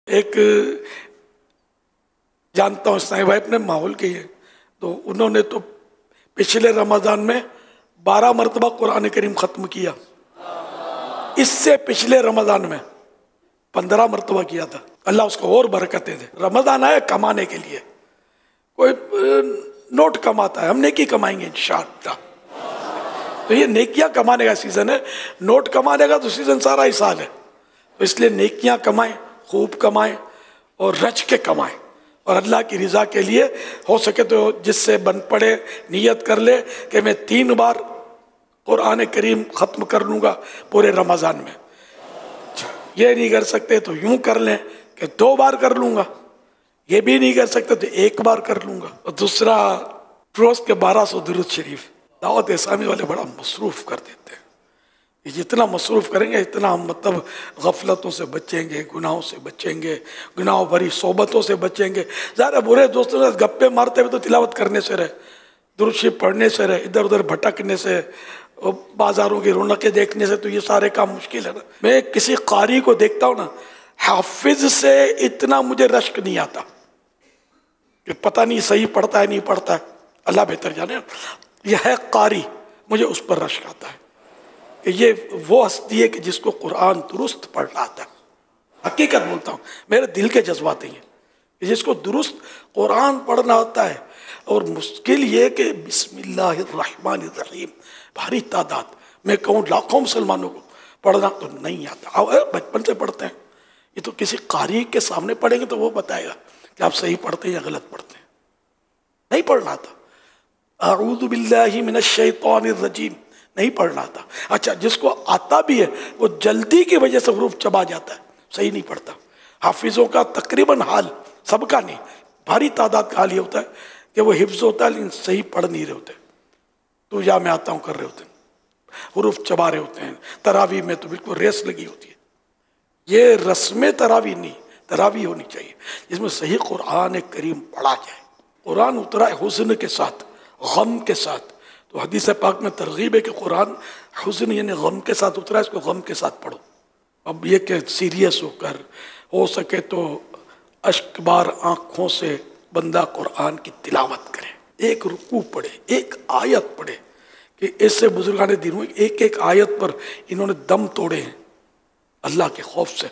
ایک جانتا ہوں اسلامی بھائی اپنے ماحول کے ہیں، تو انہوں نے تو پچھلے رمضان میں 12 مرتبہ قرآن کریم ختم کیا، اس سے پچھلے رمضان میں 15 مرتبہ کیا تھا۔ اللہ اس کو اور برکتیں دے۔ رمضان آیا کمانے کے لیے، کوئی نوٹ کماتا ہے، ہم نیکی کمائیں گے انشاءاللہ۔ تو یہ نیکیاں کمانے کا سیزن ہے، نوٹ کمانے کا تو سیزن سارا ہی سال ہے، تو اس لیے نیکیاں کمائیں، خوب کمائیں اور رچ کے کمائیں، اور اللہ کی رضا کے لیے ہو سکے تو جس سے بن پڑے نیت کر لے کہ میں 3 بار قرآن کریم ختم کر لوں گا پورے رمضان میں۔ یہ نہیں کر سکتے تو یوں کر لیں کہ 2 بار کر لوں گا، یہ بھی نہیں کر سکتے تو 1 بار کر لوں گا۔ اور دوسرا، روز کے 1200 درود شریف دعوت اسلامی والے بڑا مصروف کر دیتے ہیں، یہ جتنا مصروف کریں گے اتنا ہم مطلب غفلتوں سے بچیں گے، گناہوں سے بچیں گے، گناہوں بھری صحبتوں سے بچیں گے۔ ظاہر برے دوستوں سے گپے مارتے ہوئے تو تلاوت کرنے سے رہے، درود شریف پڑھنے سے رہے، ادھر ادھر بھٹکنے سے، بازاروں کی رونقیں دیکھنے سے تو یہ سارے کام مشکل ہے نا۔ میں کسی قاری کو دیکھتا ہوں نا، حافظ سے اتنا مجھے رشک نہیں آتا کہ پتہ نہیں صحیح پڑھتا ہے نہیں پڑھتا ہے، اللہ بہتر جانے۔ یہ ہے قاری، مجھے اس پر رشک آتا ہے کہ یہ وہ ہستی ہے کہ جس کو قرآن درست پڑھنا آتا ہے۔ حقیقت بولتا ہوں، میرے دل کے جذبات ہیں کہ جس کو درست قرآن پڑھنا آتا ہے، اور مشکل یہ کہ بسم اللہ الرحمن الرحیم بھاری تعداد، میں کہوں لاکھوں مسلمانوں کو پڑھنا تو نہیں آتا، بچپن سے پڑھتے ہیں۔ یہ تو کسی قاری کے سامنے پڑھیں گے تو وہ بتائے گا کہ آپ صحیح پڑھتے ہیں یا غلط پڑھتے ہیں۔ نہیں پڑھنا آتا، اعوذ باللہ من الشیطان الرجیم نہیں پڑھنا آتا۔ اچھا، جس کو آتا بھی ہے وہ جلدی کی وجہ سے حروف چبا جاتا ہے، صحیح نہیں پڑھتا۔ حافظوں کا تقریباً حال، سب کا نہیں، بھاری تعداد کا حال یہ ہوتا ہے کہ وہ حفظ ہوتا ہے لیکن صحیح پڑھ نہیں رہے ہوتے، تو یا میں آتا ہوں کر رہے ہوتے ہیں، حروف چبا رہے ہوتے ہیں۔ تراویح میں تو بالکل ریس لگی ہوتی ہے۔ یہ رسم تراویح نہیں، تراویح ہونی چاہیے جس میں صحیح قرآن کریم پڑھا جائے۔ قرآن اترا ہے حزن کے ساتھ، غم کے ساتھ، تو حدیث پاک میں ترغیب ہے کہ قرآن حزن یعنی غم کے ساتھ اترا ہے، اس کو غم کے ساتھ پڑھو۔ اب یہ کہ سیریس ہو کر ہو سکے تو اشک بار آنکھوں سے بندہ قرآن کی تلاوت کرے، ایک رکوع پڑھے، ایک آیت پڑھے، کہ ایسے بزرگان دین ہوئے ایک ایک آیت پر انہوں نے دم توڑے ہیں اللہ کے خوف سے۔